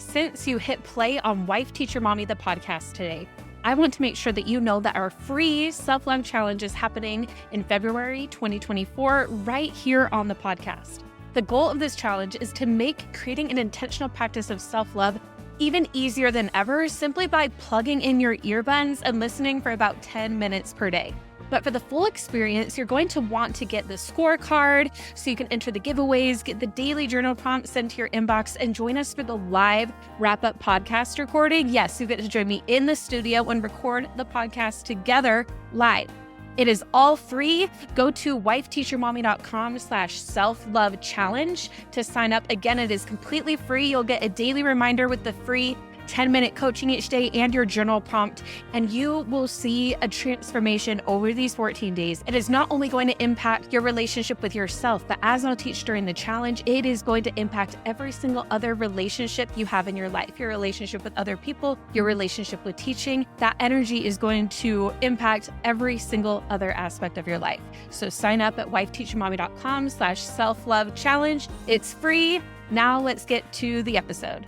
Since you hit play on Wife Teacher Mommy, the podcast today, I want to make sure that you know that our free self-love challenge is happening in February 2024 right here on the podcast. The goal of this challenge is to make creating an intentional practice of self-love even easier than ever simply by plugging in your earbuds and listening for about 10 minutes per day. But for the full experience, you're going to want to get the scorecard so you can enter the giveaways, get the daily journal prompts sent to your inbox, and join us for the live wrap-up podcast recording. Yes, you get to join me in the studio and record the podcast together live. It is all free. Go to wifeteachermommy.com/self-love challenge to sign up. Again, it is completely free. You'll get a daily reminder with the free 10-minute coaching each day and your journal prompt, and you will see a transformation over these 14 days. It is not only going to impact your relationship with yourself, but as I'll teach during the challenge, it is going to impact every single other relationship you have in your life, your relationship with other people, your relationship with teaching. That energy is going to impact every single other aspect of your life. So sign up at wifeteachermommy.com/self-love challenge. It's free. Now let's get to the episode.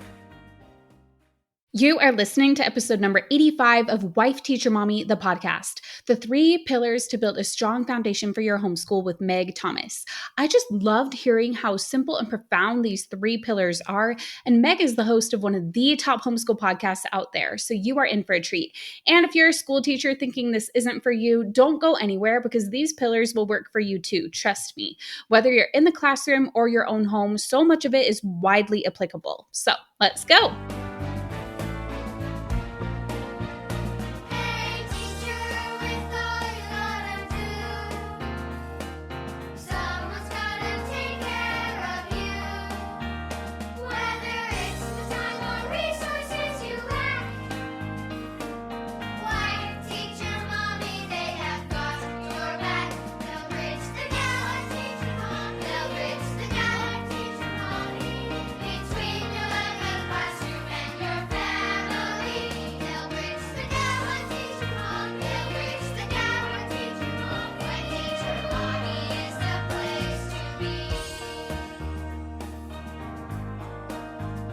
You are listening to episode number 85 of Wife Teacher Mommy, the podcast, the 3 pillars to build a strong foundation for your homeschool with Meg Thomas. I just loved hearing how simple and profound these 3 pillars are. And Meg is the host of one of the top homeschool podcasts out there. So you are in for a treat. And if you're a school teacher thinking this isn't for you, don't go anywhere because these pillars will work for you too. Trust me. Whether you're in the classroom or your own home, so much of it is widely applicable. So let's go.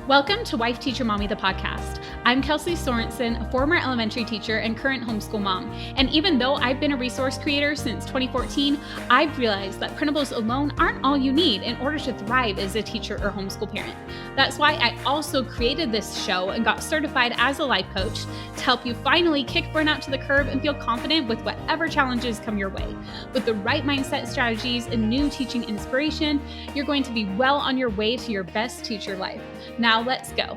Welcome to Wife Teacher Mommy, the podcast. I'm Kelsey Sorensen, a former elementary teacher and current homeschool mom. And even though I've been a resource creator since 2014, I've realized that printables alone aren't all you need in order to thrive as a teacher or homeschool parent. That's why I also created this show and got certified as a life coach to help you finally kick burnout to the curb and feel confident with whatever challenges come your way. With the right mindset strategies and new teaching inspiration, you're going to be well on your way to your best teacher life. Now let's go.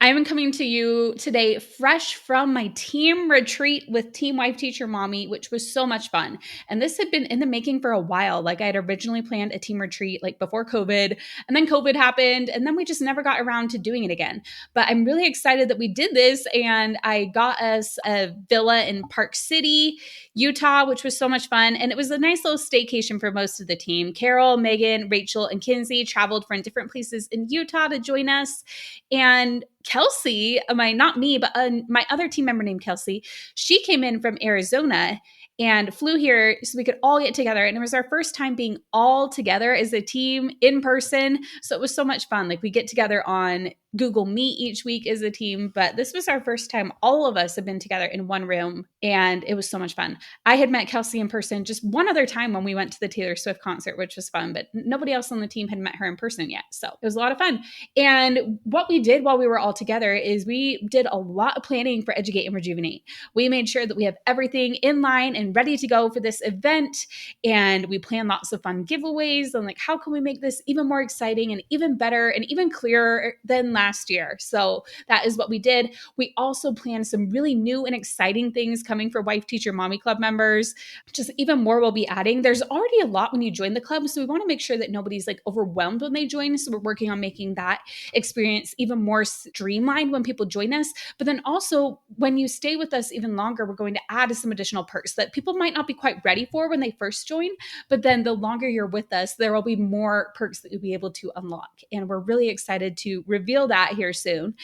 I am coming to you today fresh from my team retreat with Team Wife Teacher Mommy, which was so much fun. And this had been in the making for a while. Like I had originally planned a team retreat like before COVID, and then COVID happened, and then we just never got around to doing it again. But I'm really excited that we did this, and I got us a villa in Park City, Utah, which was so much fun. And it was a nice little staycation for most of the team. Carol, Megan, Rachel, and Kinsey traveled from different places in Utah to join us. And Kelsey, not me, but my other team member named Kelsey, she came in from Arizona and flew here so we could all get together. And it was our first time being all together as a team in person. So it was so much fun. Like we get together on Google Meet each week as a team, but this was our first time all of us have been together in one room, and it was so much fun. I had met Kelsey in person just one other time when we went to the Taylor Swift concert, which was fun, but nobody else on the team had met her in person yet. So it was a lot of fun. And what we did while we were all together is we did a lot of planning for Educate and Rejuvenate. We made sure that we have everything in line and ready to go for this event. And we planned lots of fun giveaways and like, how can we make this even more exciting and even better and even clearer than last year? So that is what we did. We also planned some really new and exciting things coming for Wife Teacher Mommy Club members. Just even more we'll be adding. There's already a lot when you join the club, so we want to make sure that nobody's like overwhelmed when they join. So we're working on making that experience even more streamlined when people join us. But then also when you stay with us even longer, we're going to add some additional perks that people might not be quite ready for when they first join. But then the longer you're with us, there will be more perks that you'll be able to unlock. And we're really excited to reveal that here soon.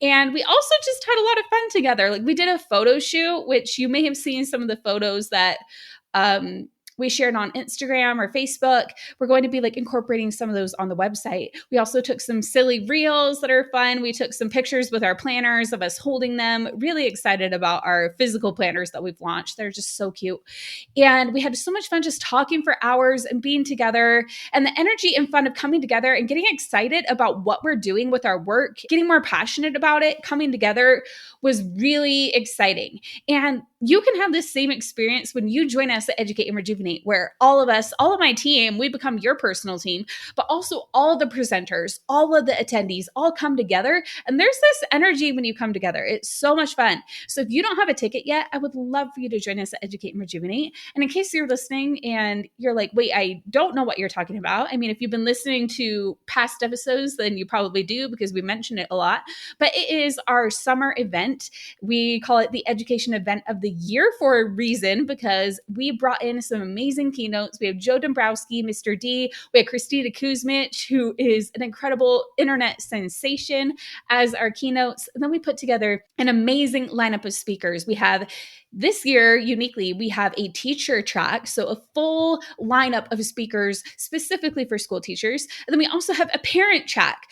And we also just had a lot of fun together. Like we did a photo shoot, which you may have seen some of the photos that We shared on Instagram or Facebook. We're going to be like incorporating some of those on the website. We also took some silly reels that are fun. We took some pictures with our planners of us holding them. Really excited about our physical planners that we've launched. They're just so cute. And we had so much fun just talking for hours and being together, and the energy and fun of coming together and getting excited about what we're doing with our work, getting more passionate about it, coming together was really exciting. And you can have this same experience when you join us at Educate and Rejuvenate, where all of us, all of my team, we become your personal team, but also all the presenters, all of the attendees all come together. And there's this energy when you come together. It's so much fun. So if you don't have a ticket yet, I would love for you to join us at Educate and Rejuvenate. And in case you're listening and you're like, wait, I don't know what you're talking about. I mean, if you've been listening to past episodes, then you probably do because we mention it a lot. But it is our summer event. We call it the Education Event of the Year for a reason, because we brought in some amazing keynotes. We have Joe Dombrowski, Mr. D. We have Christina Kuzmich, who is an incredible internet sensation, as our keynotes. And then we put together an amazing lineup of speakers. We have this year, uniquely, we have a teacher track, so a full lineup of speakers specifically for school teachers. And then we also have a parent track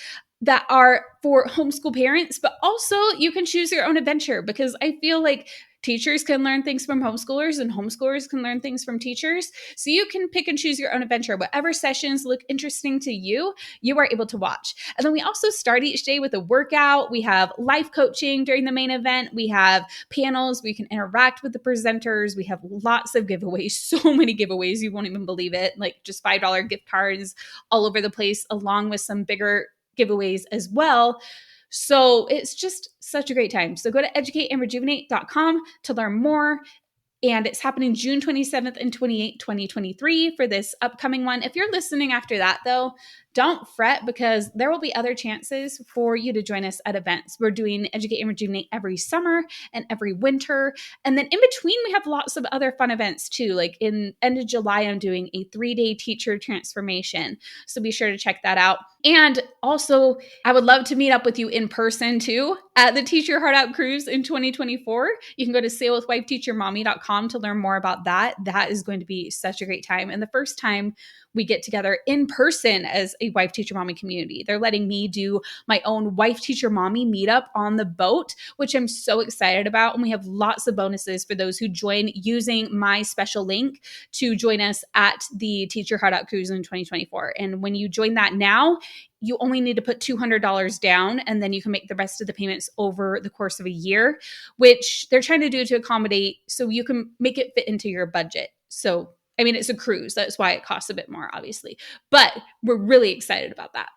that are for homeschool parents, but also you can choose your own adventure, because I feel like teachers can learn things from homeschoolers and homeschoolers can learn things from teachers. So you can pick and choose your own adventure. Whatever sessions look interesting to you, you are able to watch. And then we also start each day with a workout. We have life coaching during the main event. We have panels. We can interact with the presenters. We have lots of giveaways, so many giveaways. You won't even believe it. Like just $5 gift cards all over the place, along with some bigger giveaways as well. So it's just such a great time. So go to educateandrejuvenate.com to learn more. And it's happening June 27th and 28th, 2023 for this upcoming one. If you're listening after that, though, don't fret, because there will be other chances for you to join us at events. We're doing Educate and Rejuvenate every summer and every winter. And then in between, we have lots of other fun events too. Like in end of July, I'm doing a 3-day teacher transformation. So be sure to check that out. And also, I would love to meet up with you in person too at the Teach Your Heart Out Cruise in 2024. You can go to sailwithwifeteachermommy.com to learn more about that. That is going to be such a great time. And the first time we get together in person as a wife teacher mommy community. They're letting me do my own wife teacher mommy meetup on the boat, which I'm so excited about. And we have lots of bonuses for those who join using my special link to join us at the Teach Your Heart Out Cruise in 2024. And when you join that now, you only need to put $200 down, and then you can make the rest of the payments over the course of a year, which they're trying to do to accommodate so you can make it fit into your budget. So I mean, it's a cruise. That's why it costs a bit more, obviously. But we're really excited about that.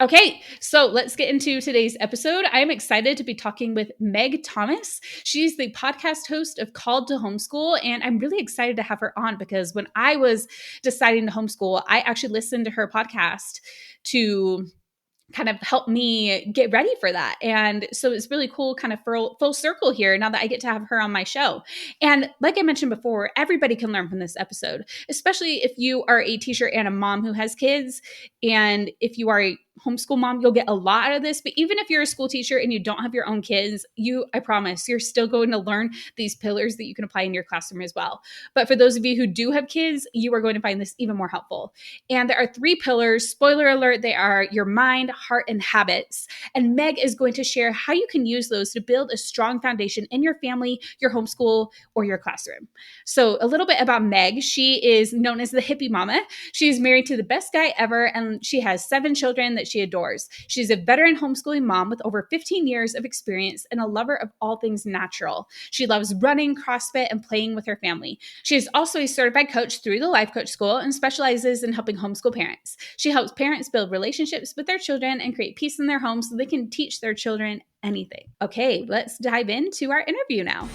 Okay, so let's get into today's episode. I am excited to be talking with Meg Thomas. She's the podcast host of Called to Homeschool, and I'm really excited to have her on because when I was deciding to homeschool, I actually listened to her podcast to kind of help me get ready for that. And so it's really cool, kind of full circle here now that I get to have her on my show. And like I mentioned before, everybody can learn from this episode, especially if you are a teacher and a mom who has kids. And if you are a homeschool mom, you'll get a lot out of this. But even if you're a school teacher and you don't have your own kids, I promise you're still going to learn these pillars that you can apply in your classroom as well. But for those of you who do have kids, you are going to find this even more helpful. And there are 3 pillars. Spoiler alert, they are your mind, heart, and habits. And Meg is going to share how you can use those to build a strong foundation in your family, your homeschool, or your classroom. So a little bit about Meg. She is known as the hippie mama. She's married to the best guy ever, and she has 7 children that she adores. She's a veteran homeschooling mom with over 15 years of experience and a lover of all things natural. She loves running, CrossFit, and playing with her family. She is also a certified coach through the Life Coach School and specializes in helping homeschool parents. She helps parents build relationships with their children and create peace in their homes so they can teach their children anything. Okay, let's dive into our interview now.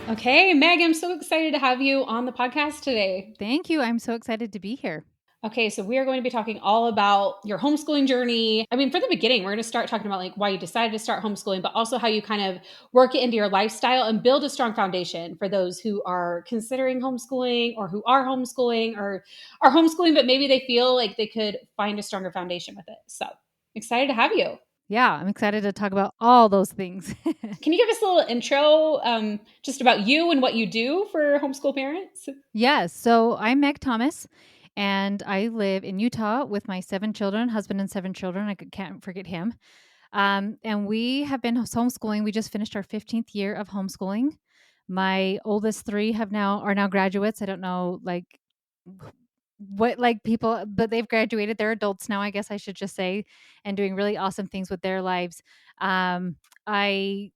Okay, Meg, I'm so excited to have you on the podcast today. Thank you. I'm so excited to be here. Okay, so we are going to be talking all about your homeschooling journey. I mean, for the beginning, we're going to start talking about like why you decided to start homeschooling, but also how you kind of work it into your lifestyle and build a strong foundation for those who are considering homeschooling or who are homeschooling or are homeschooling, but maybe they feel like they could find a stronger foundation with it. So excited to have you. Yeah, I'm excited to talk about all those things. Can you give us a little intro just about you and what you do for homeschool parents? Yes. So I'm Meg Thomas, and I live in Utah with my 7 children, husband and 7 children. Can't forget him. And we have been homeschooling. We just finished our 15th year of homeschooling. My oldest three are now graduates. I don't know what like people, but they've graduated. They're adults now, I guess I should just say, and doing really awesome things with their lives. I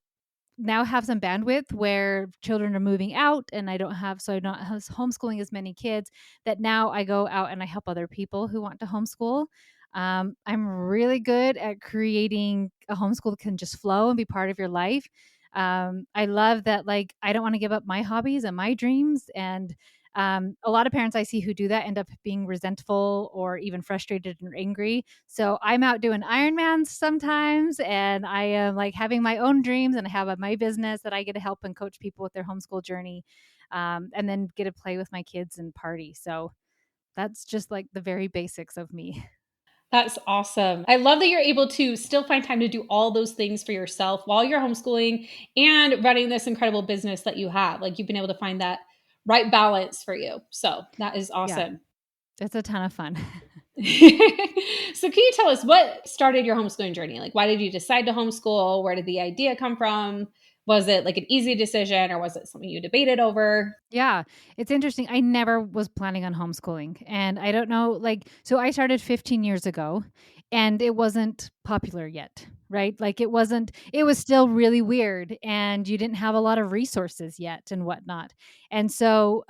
now have some bandwidth where children are moving out and I'm not homeschooling as many kids, that now I go out and I help other people who want to homeschool. I'm really good at creating a homeschool that can just flow and be part of your life. I love that, like, I don't want to give up my hobbies and my dreams. And a lot of parents I see who do that end up being resentful or even frustrated or angry. So I'm out doing Ironmans sometimes, and I am like having my own dreams, and I have my business that I get to help and coach people with their homeschool journey, and then get to play with my kids and party. So that's just like the very basics of me. That's awesome. I love that you're able to still find time to do all those things for yourself while you're homeschooling and running this incredible business that you have. Like you've been able to find that right balance for you. So that is Yeah, awesome. it's a ton of fun. So can you tell us what started your homeschooling journey? Like why did you decide to homeschool? Where did the idea come from? Was it like an easy decision or was it something you debated over? Yeah, it's interesting. I never was planning on homeschooling. And I don't know, like, so I started 15 years ago and it wasn't popular yet, right? Like, it was still really weird and you didn't have a lot of resources yet and whatnot. And so,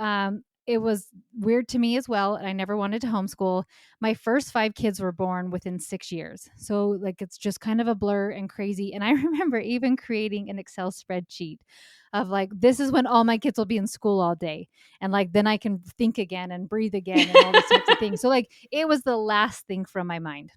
it was weird to me as well. And I never wanted to homeschool. My first 5 kids were born within 6 years. So, like, it's just kind of a blur and crazy. And I remember even creating an Excel spreadsheet of like, this is when all my kids will be in school all day, and like then I can think again and breathe again and all these types of things. So like it was the last thing from my mind.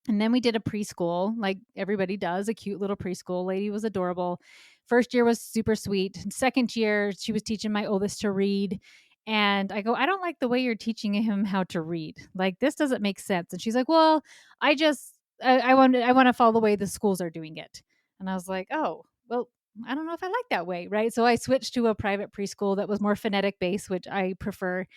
And then we did a preschool, like everybody does. A cute little preschool lady was adorable. First year was super sweet. Second year, she was teaching my oldest to read. And I go, I don't like the way you're teaching him how to read. Like, this doesn't make sense. And she's like, well, I want to follow the way the schools are doing it. And I was like, oh, well, I don't know if I like that way. Right. So I switched to a private preschool that was more phonetic based, which I prefer.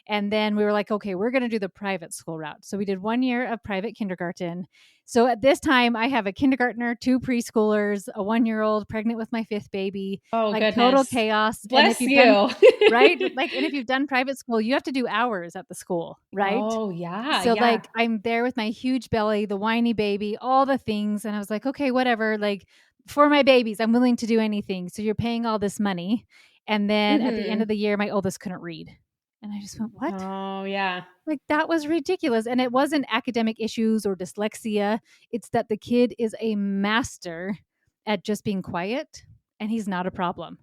And then we were like, okay, we're going to do the private school route. So we did 1 year of private kindergarten. So at this time, I have a kindergartner, 2 preschoolers, a 1 year old, pregnant with my fifth baby, Oh like total goodness. chaos. And if Bless you've done, you. right, like, and if you've done private school, you have to do hours at the school, right? Oh yeah, So yeah. like I'm there with my huge belly, the whiny baby, all the things. And I was like, okay, whatever. Like, for my babies, I'm willing to do anything. So you're paying all this money. And then at the end Mhm. of the year, my oldest couldn't read. And I just went, what? Oh, yeah. Like, that was ridiculous. And it wasn't academic issues or dyslexia. It's that the kid is a master at just being quiet, and he's not a problem.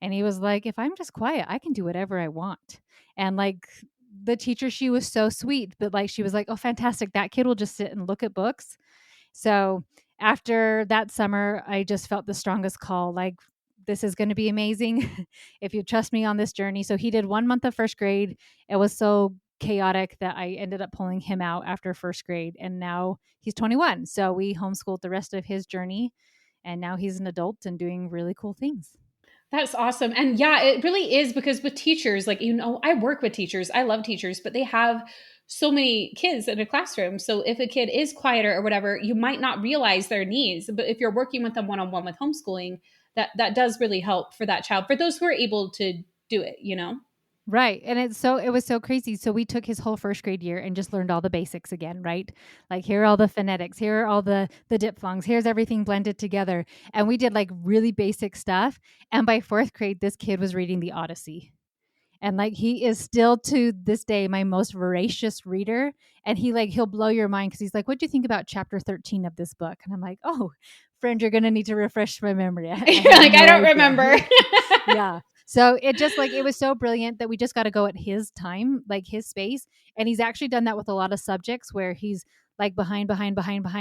And he was like, if I'm just quiet, I can do whatever I want. And like, the teacher, she was so sweet, but like, she was like, oh, fantastic. That kid will just sit and look at books. So after that summer, I just felt the strongest call, like, this is going to be amazing if you trust me on this journey. So he did 1 month of first grade. It was so chaotic that I ended up pulling him out after first grade. And now he's 21. So we homeschooled the rest of his journey. And now he's an adult and doing really cool things. That's awesome. And yeah, it really is because with teachers, like, I work with teachers. I love teachers, but they have so many kids in a classroom. So if a kid is quieter or whatever, you might not realize their needs. But if you're working with them one on one with homeschooling, that does really help for that child, for those who are able to do it. Right. And it was so crazy. So we took his whole first grade year and just learned all the basics again, right? Like, here are all the phonetics, here are all the diphthongs, here's everything blended together. And we did like really basic stuff. And by fourth grade, this kid was reading the Odyssey. And like, he is still to this day my most voracious reader. And he'll blow your mind because he's like, what do you think about chapter 13 of this book? And I'm like, oh, friend, you're gonna need to refresh my memory. I You're have like, I no don't idea. remember. Yeah. So it just, like, it was so brilliant that we just got to go at his time, like his space. And he's actually done that with a lot of subjects where he's like behind,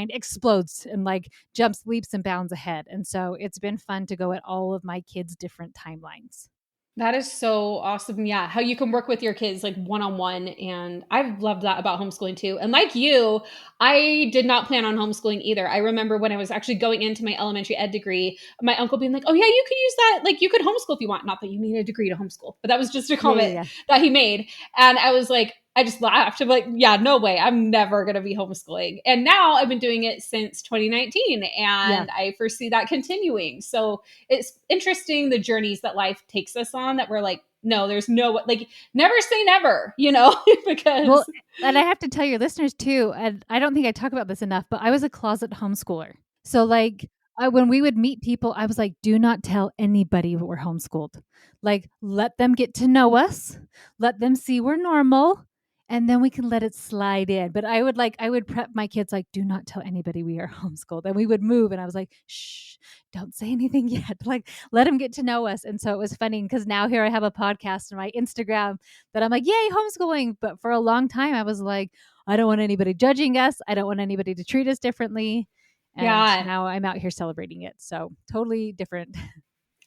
explodes and like jumps, leaps, and bounds ahead. And so it's been fun to go at all of my kids' different timelines. That is so awesome. Yeah, how you can work with your kids like one-on-one, and I've loved that about homeschooling too. And like you, I did not plan on homeschooling either. I remember when I was actually going into my elementary ed degree, my uncle being like, "Oh yeah, you could use that. Like you could homeschool if you want. Not that you need a degree to homeschool, but that was just a Yeah, yeah, comment yeah. that he made." And I was like, I just laughed. I'm like, "Yeah, no way. I'm never going to be homeschooling." And now I've been doing it since 2019, Yeah. and I foresee that continuing. So it's interesting the journeys that life takes us on that we're like, no, there's no, like, never say never, Well, because and I have to tell your listeners too, and I don't think I talk about this enough, but I was a closet homeschooler. So like when we would meet people, I was like, do not tell anybody we're homeschooled. Like, let them get to know us, let them see we're normal, and then we can let it slide in. But I would prep my kids like, do not tell anybody we are homeschooled. And we would move, and I was like, shh, don't say anything yet. Like, let them get to know us. And so it was funny because now here I have a podcast and my Instagram that I'm like, yay, homeschooling. But for a long time, I was like, I don't want anybody judging us. I don't want anybody to treat us differently. And yeah, now I'm out here celebrating it. So totally different.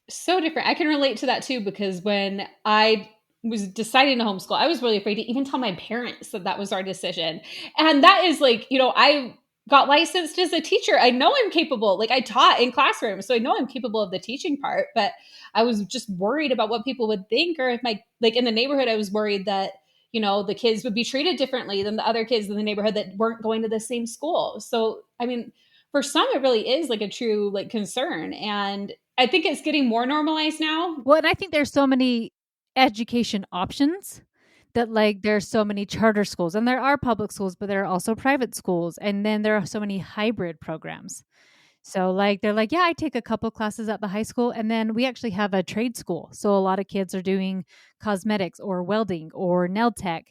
so different. I can relate to that too, because when I was deciding to homeschool, I was really afraid to even tell my parents that that was our decision. And that is like, I got licensed as a teacher. I know I'm capable. Like I taught in classrooms, so I know I'm capable of the teaching part, but I was just worried about what people would think, or if like in the neighborhood, I was worried that, the kids would be treated differently than the other kids in the neighborhood that weren't going to the same school. So, I mean, for some, it really is like a true like concern. And I think it's getting more normalized now. Well, and I think there's so many education options that like there's so many charter schools and there are public schools, but there are also private schools. And then there are so many hybrid programs. So, like, they're like, yeah, I take a couple classes at the high school, and then we actually have a trade school. So, a lot of kids are doing cosmetics or welding or nail tech.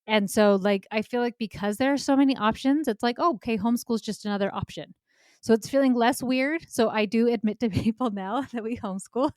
And so, like, I feel like because there are so many options, it's like, oh, okay, homeschool is just another option. So, it's feeling less weird. So, I do admit to people now that we homeschool,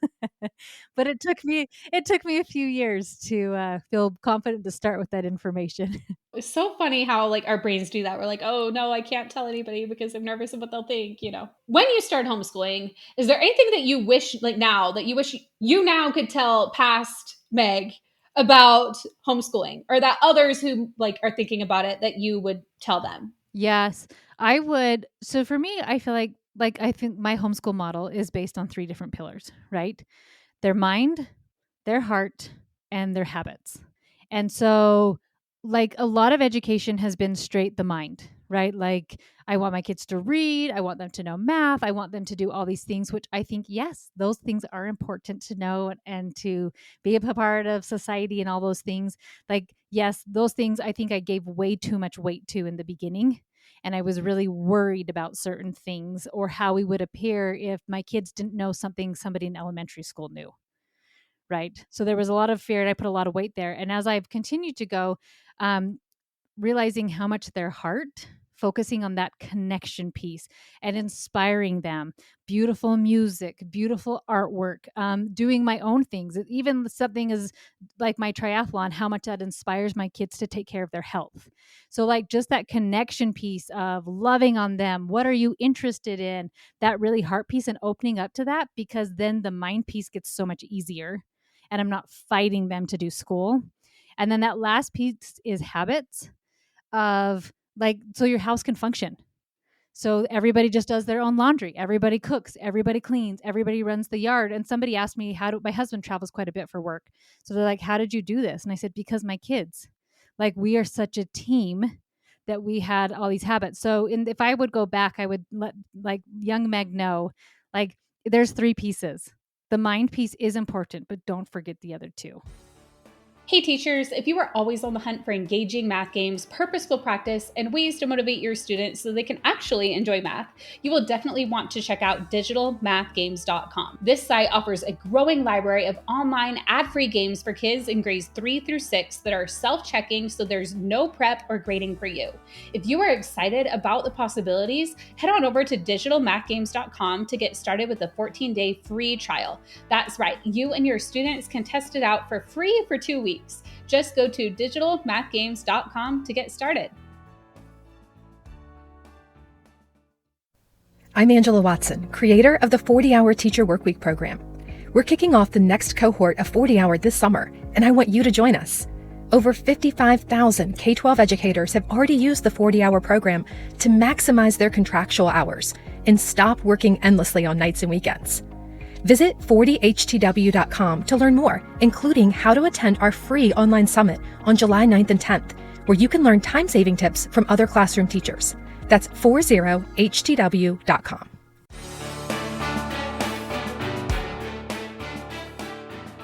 but it took me a few years to feel confident to start with that information. It's so funny how like our brains do that. We're like, oh no, I can't tell anybody because I'm nervous of what they'll think. When you start homeschooling, is there anything that you wish like now that you wish you now could tell past Meg about homeschooling, or that others who like are thinking about it that you would tell them? Yes, I would. So for me, I feel like I think my homeschool model is based on three different pillars, right? Their mind, their heart, and their habits. And so, like, a lot of education has been straight the mind, right? Like, I want my kids to read, I want them to know math, I want them to do all these things, which I think, yes, those things are important to know and to be a part of society and all those things. Like, yes, those things I think I gave way too much weight to in the beginning. And I was really worried about certain things or how we would appear if my kids didn't know something somebody in elementary school knew, right? So there was a lot of fear and I put a lot of weight there. And as I've continued to go, um, realizing how much their heart, focusing on that connection piece and inspiring them, beautiful music, beautiful artwork, doing my own things, even something as like my triathlon, how much that inspires my kids to take care of their health. So like just that connection piece of loving on them, what are you interested in, that really heart piece, and opening up to that, because then the mind piece gets so much easier and I'm not fighting them to do school. And then that last piece is habits of like, so your house can function. So everybody just does their own laundry. Everybody cooks, everybody cleans, everybody runs the yard. And somebody asked me, my husband travels quite a bit for work. So they're like, how did you do this? And I said, because my kids, like, we are such a team that we had all these habits. So if I would go back, I would let like young Meg know, like, there's three pieces. The mind piece is important, but don't forget the other two. Hey teachers, if you are always on the hunt for engaging math games, purposeful practice, and ways to motivate your students so they can actually enjoy math, you will definitely want to check out digitalmathgames.com. This site offers a growing library of online ad-free games for kids in grades 3 through 6 that are self-checking, so there's no prep or grading for you. If you are excited about the possibilities, head on over to digitalmathgames.com to get started with a 14-day free trial. That's right, you and your students can test it out for free for 2 weeks. Just go to digitalmathgames.com to get started. I'm Angela Watson, creator of the 40-Hour Teacher Workweek program. We're kicking off the next cohort of 40 Hour this summer, and I want you to join us. Over 55,000 K-12 educators have already used the 40-hour program to maximize their contractual hours and stop working endlessly on nights and weekends. Visit 40htw.com to learn more, including how to attend our free online summit on July 9th and 10th, where you can learn time-saving tips from other classroom teachers. That's 40htw.com.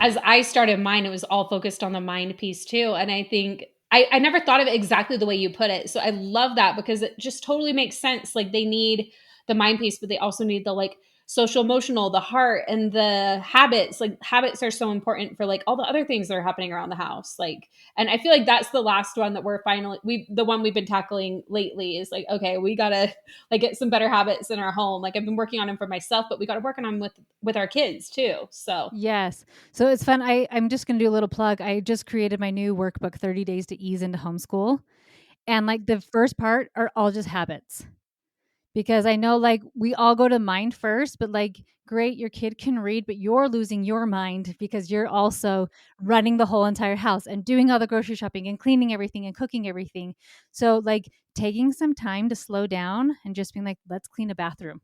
As I started mine, it was all focused on the mind piece too. And I think I never thought of it exactly the way you put it. So I love that because it just totally makes sense. Like they need the mind piece, but they also need the like social emotional, the heart and the habits. Like habits are so important for like all the other things that are happening around the house. Like, and I feel like that's the last one that the one we've been tackling lately is like, okay, we gotta like get some better habits in our home. Like I've been working on them for myself, but we got to work on them with our kids too. So Yes. So it's fun. I'm just going to do a little plug. I just created my new workbook, 30 Days to Ease into Homeschool. And like the first part are all just habits. Because I know like we all go to mind first, but like, great, your kid can read, but you're losing your mind because you're also running the whole entire house and doing all the grocery shopping and cleaning everything and cooking everything. So, like, taking some time to slow down and just being like, let's clean a bathroom.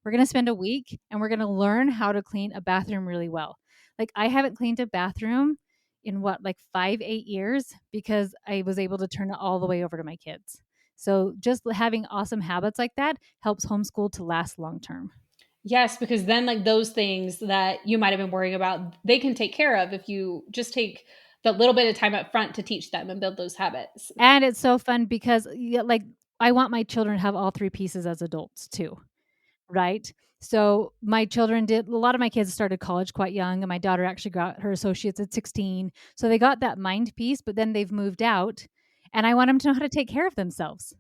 We're going to spend a week and we're going to learn how to clean a bathroom really well. Like, I haven't cleaned a bathroom in what, like 5, 8 years because I was able to turn it all the way over to my kids. So just having awesome habits like that helps homeschool to last long term. yes, because then like those things that you might have been worrying about, they can take care of if you just take the little bit of time up front to teach them and build those habits. And it's so fun because yeah, like I want my children to have all three pieces as adults too. Right? So my children did a lot of my kids started college quite young and my daughter actually got her associates at 16. So they got that mind piece, but then they've moved out and I want them to know how to take care of themselves.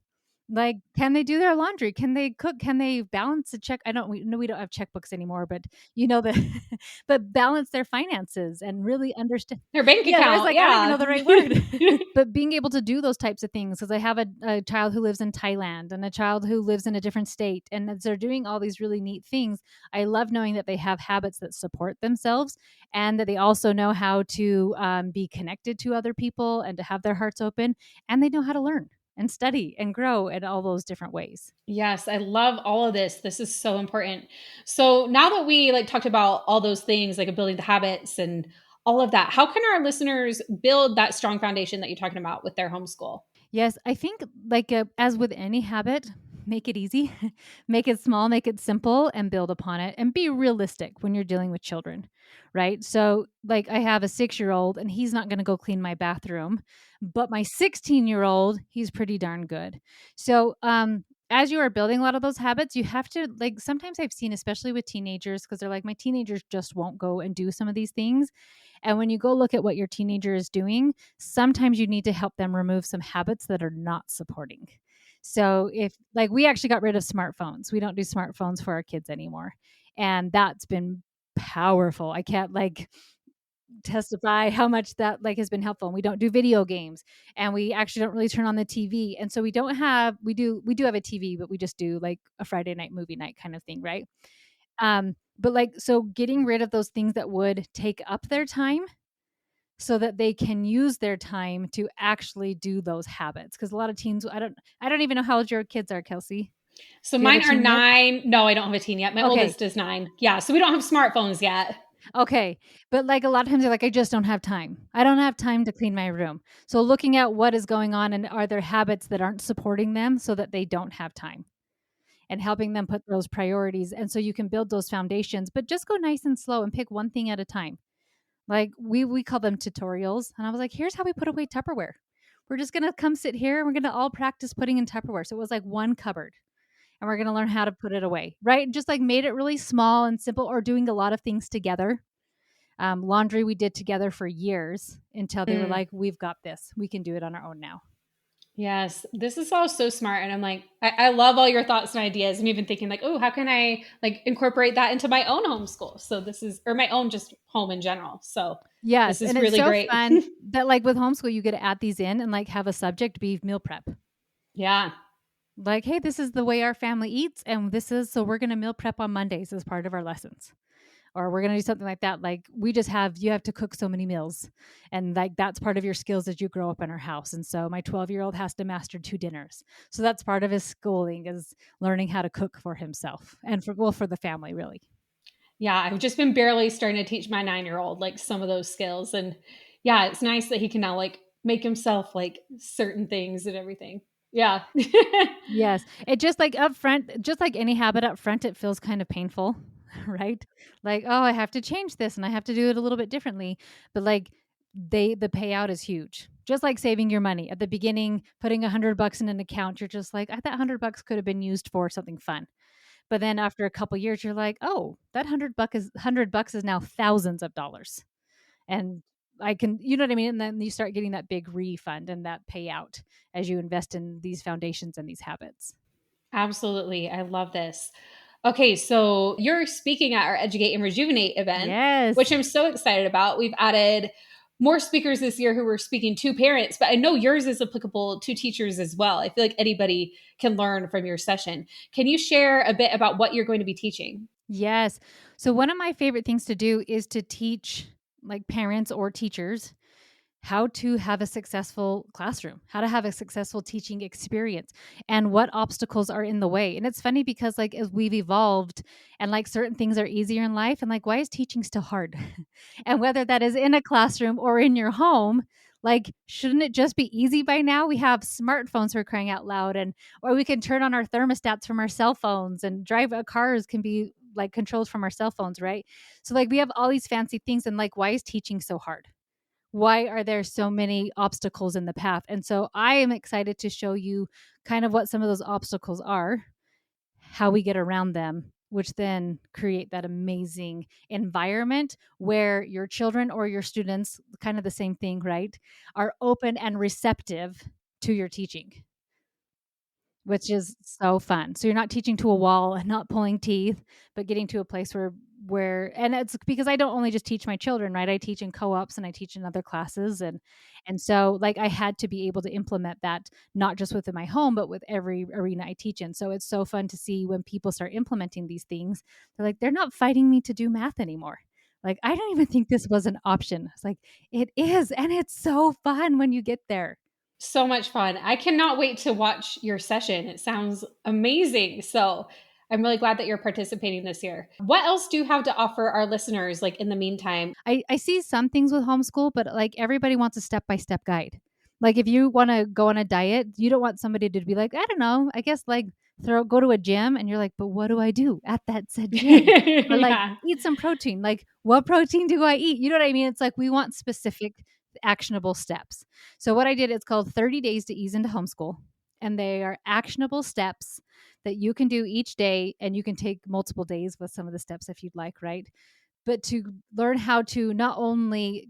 Like, can they do their laundry? Can they cook? Can they balance a check? I don't, we know we don't have checkbooks anymore, but you know, the, but balance their finances and really understand. Their bank Yeah. I was account, like, I don't even yeah. know the right word, but being able to do those types of things. Cause I have a child who lives in Thailand and a child who lives in a different state. And as they're doing all these really neat things, I love knowing that they have habits that support themselves and that they also know how to be connected to other people and to have their hearts open and they know how to learn and study and grow in all those different ways. Yes, I love all of this. This is so important. So now that we like talked about all those things, like building the habits and all of that, how can our listeners build that strong foundation that you're talking about with their homeschool? Yes, I think like as with any habit, make it easy, make it small, make it simple, and build upon it, and be realistic when you're dealing with children, right? So, like, I have a 6-year-old, and he's not going to go clean my bathroom, but my 16-year-old, he's pretty darn good. So, as you are building a lot of those habits, you have to like. Sometimes I've seen, especially with teenagers, because they're like, my teenagers just won't go and do some of these things. And when you go look at what your teenager is doing, sometimes you need to help them remove some habits that are not supporting. So if like we actually got rid of smartphones, we don't do smartphones for our kids anymore. And that's been powerful. I can't like testify how much that like has been helpful. And we don't do video games and we actually don't really turn on the TV. And so we do have a TV, but we just do like a Friday night movie night kind of thing, right? But like so getting rid of those things that would take up their time so that they can use their time to actually do those habits. Because a lot of teens, I don't even know how old your kids are, Kelsey. So Do you have a mine are teen yet? 9. No, I don't have a teen yet. My Okay. oldest is 9. Yeah, so we don't have smartphones yet. Okay. But like a lot of times they're like, I just don't have time. I don't have time to clean my room. So looking at what is going on and are there habits that aren't supporting them so that they don't have time and helping them put those priorities. And so you can build those foundations, but just go nice and slow and pick one thing at a time. Like we call them tutorials. And I was like, here's how we put away Tupperware. We're just gonna come sit here and we're gonna all practice putting in Tupperware. So it was like one cupboard. And we're gonna learn how to put it away. Right. Just like made it really small and simple or doing a lot of things together. Laundry we did together for years until they were Mm. like, we've got this. We can do it on our own now. Yes, this is all so smart. And I'm like, I love all your thoughts and ideas. I'm even thinking like, oh, how can I like incorporate that into my own homeschool? So this is, or my own just home in general. So this Yes. is And it's really so great. fun that like with homeschool, you get to add these in and like have a subject be meal prep. Yeah. Like, hey, this is the way our family eats, and this is so we're going to meal prep on Mondays as part of our lessons. or we're going to do something like that. Like you have to cook so many meals. And like, that's part of your skills as you grow up in our house. And so my 12-year-old has to master 2 dinners. So that's part of his schooling, is learning how to cook for himself and for the family, really. Yeah, I've just been barely starting to teach my 9-year-old like some of those skills. And yeah, it's nice that he can now like make himself like certain things and everything. Yeah. Yes. It just like up front, just like any habit up front, it feels kind of painful, right? Like, oh, I have to change this and I have to do it a little bit differently. But like the payout is huge. Just like saving your money at the beginning, putting $100 in an account, you're just like, that $100 could have been used for something fun. But then after a couple years, you're like, oh, that $100 is now thousands of dollars. And I can, you know what I mean? And then you start getting that big refund and that payout as you invest in these foundations and these habits. Absolutely. I love this. Okay, so you're speaking at our Educate and Rejuvenate event, which Yes. I'm so excited about. We've added more speakers this year who were speaking to parents, but I know yours is applicable to teachers as well. I feel like anybody can learn from your session. Can you share a bit about what you're going to be teaching? Yes. So one of my favorite things to do is to teach like parents or teachers how to have a successful classroom, how to have a successful teaching experience, and what obstacles are in the way. And it's funny because, like, as we've evolved and like certain things are easier in life, and like, why is teaching still hard? And whether that is in a classroom or in your home, like, shouldn't it just be easy by now? We have smartphones for crying out loud, and or we can turn on our thermostats from our cell phones, and drive cars can be like controlled from our cell phones, right? So, like, we have all these fancy things, and like, why is teaching so hard? Why are there so many obstacles in the path? And so I am excited to show you kind of what some of those obstacles are, how we get around them, which then create that amazing environment where your children or your students, kind of the same thing, right, are open and receptive to your teaching, which is so fun. So you're not teaching to a wall and not pulling teeth, but getting to a place where and it's because I don't only just teach my children, right? I teach in co-ops and I teach in other classes, and so like I had to be able to implement that not just within my home but with every arena I teach in. So it's so fun to see when people start implementing these things. They're like, they're not fighting me to do math anymore. Like, I don't even think this was an option. It's like, it is, and it's so fun when you get there. So much fun. I cannot wait to watch your session. It sounds amazing. So I'm really glad that you're participating this year. What else do you have to offer our listeners, like in the meantime? I see some things with homeschool, but like everybody wants a step by step guide. Like if you want to go on a diet, you don't want somebody to be like, I don't know, I guess like go to a gym, and you're like, but what do I do at that said gym? Or like Yeah. eat some protein. Like, what protein do I eat? You know what I mean? It's like we want specific actionable steps. So what I did, it's called 30 Days to Ease into Homeschool. And they are actionable steps that you can do each day, and you can take multiple days with some of the steps if you'd like, right? But to learn how to not only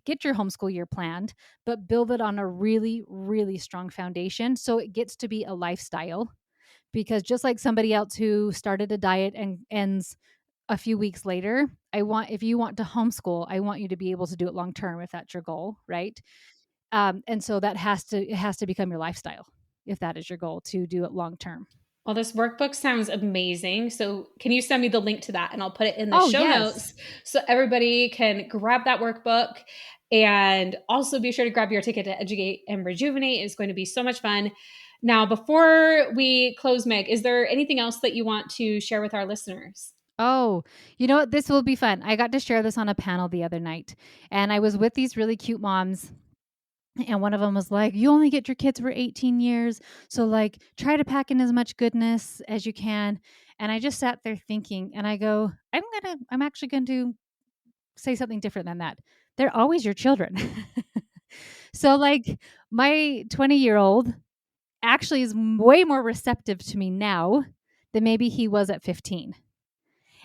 get your homeschool year planned, but build it on a really, really strong foundation so it gets to be a lifestyle. Because just like somebody else who started a diet and ends a few weeks later, if you want to homeschool, I want you to be able to do it long term if that's your goal, right? And so it has to become your lifestyle if that is your goal, to do it long term. Well, this workbook sounds amazing. So, can you send me the link to that and I'll put it in the Oh, show yes. notes so everybody can grab that workbook, and also be sure to grab your ticket to Educate and Rejuvenate. It's going to be so much fun. Now, before we close, Meg, is there anything else that you want to share with our listeners? Oh, you know what? This will be fun. I got to share this on a panel the other night, and I was with these really cute moms. And one of them was like, you only get your kids for 18 years. So, like, try to pack in as much goodness as you can. And I just sat there thinking, and I go, I'm actually going to say something different than that. They're always your children. So, like, my 20-year-old actually is way more receptive to me now than maybe he was at 15.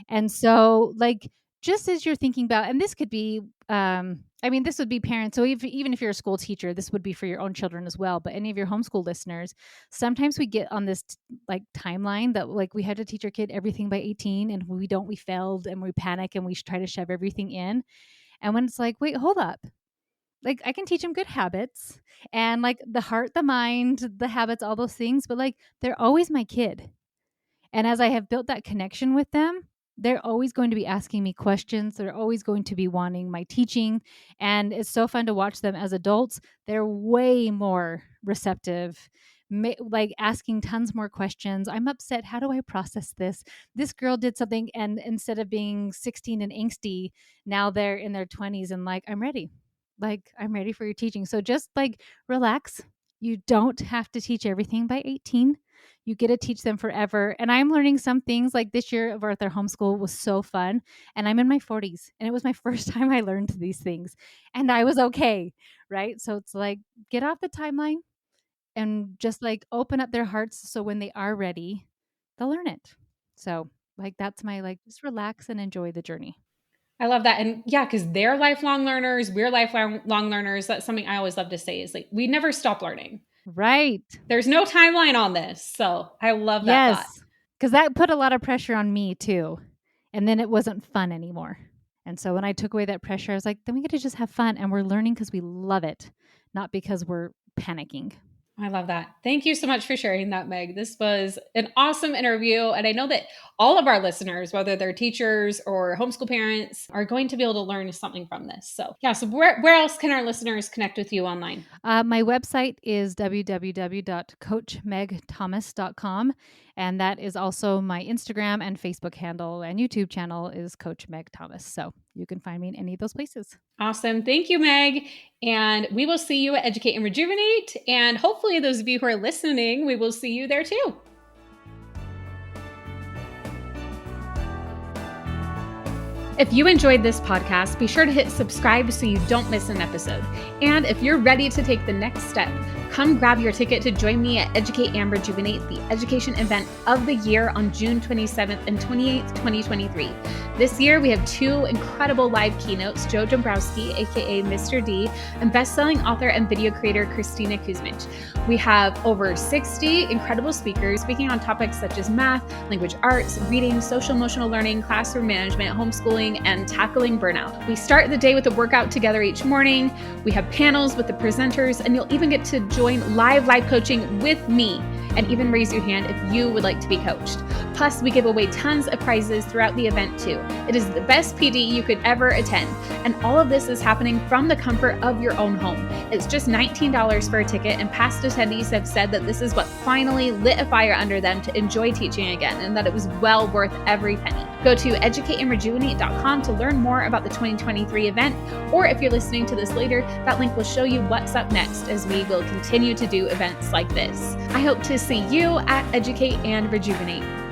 And so, like, just as you're thinking about, and this could be, I mean, this would be parents. So even if you're a school teacher, this would be for your own children as well. But any of your homeschool listeners, sometimes we get on this like timeline that like we had to teach our kid everything by 18, and when we don't, we failed, and we panic and we try to shove everything in. And when it's like, wait, hold up. Like, I can teach them good habits and like the heart, the mind, the habits, all those things, but like they're always my kid. And as I have built that connection with them, they're always going to be asking me questions. They're always going to be wanting my teaching. And it's so fun to watch them as adults. They're way more receptive, like asking tons more questions. I'm upset. How do I process this? This girl did something, and instead of being 16 and angsty, now they're in their 20s and like, I'm ready. Like, I'm ready for your teaching. So just like relax. You don't have to teach everything by 18. You get to teach them forever. And I'm learning some things like this year of Arthur Homeschool was so fun. And I'm in my 40s. And it was my first time I learned these things. And I was okay. Right. So it's like, get off the timeline and just like open up their hearts. So when they are ready, they'll learn it. So like, that's my like, just relax and enjoy the journey. I love that. And yeah, because they're lifelong learners. We're lifelong learners. That's something I always love to say is like, we never stop learning. Right. There's no timeline on this. So I love that thought. Yes. Because that put a lot of pressure on me too. And then it wasn't fun anymore. And so when I took away that pressure, I was like, then we get to just have fun. And we're learning because we love it, not because we're panicking. I love that. Thank you so much for sharing that, Meg. This was an awesome interview. And I know that all of our listeners, whether they're teachers or homeschool parents, are going to be able to learn something from this. So yeah, so where else can our listeners connect with you online? My website is www.coachmegthomas.com. And that is also my Instagram and Facebook handle, and YouTube channel is Coach Meg Thomas. So you can find me in any of those places. Awesome. Thank you, Meg. And we will see you at Educate and Rejuvenate. And hopefully those of you who are listening, we will see you there too. If you enjoyed this podcast, be sure to hit subscribe so you don't miss an episode. And if you're ready to take the next step, come grab your ticket to join me at Educate and Rejuvenate, the education event of the year on June 27th and 28th, 2023. This year, we have two incredible live keynotes, Joe Dombrowski, aka Mr. D, and best-selling author and video creator Christina Kuzmich. We have over 60 incredible speakers speaking on topics such as math, language arts, reading, social emotional learning, classroom management, homeschooling, and tackling burnout. We start the day with a workout together each morning. We have panels with the presenters, and you'll even get to join live coaching with me, and even raise your hand if you would like to be coached. Plus, we give away tons of prizes throughout the event too. It is the best PD you could ever attend, and all of this is happening from the comfort of your own home. It's just $19 for a ticket, and past attendees have said that this is what finally lit a fire under them to enjoy teaching again, and that it was well worth every penny. Go to educateandrejuvenate.com to learn more about the 2023 event, or if you're listening to this later, that link will show you what's up next as we will continue to do events like this. I hope to see you at Educate and Rejuvenate.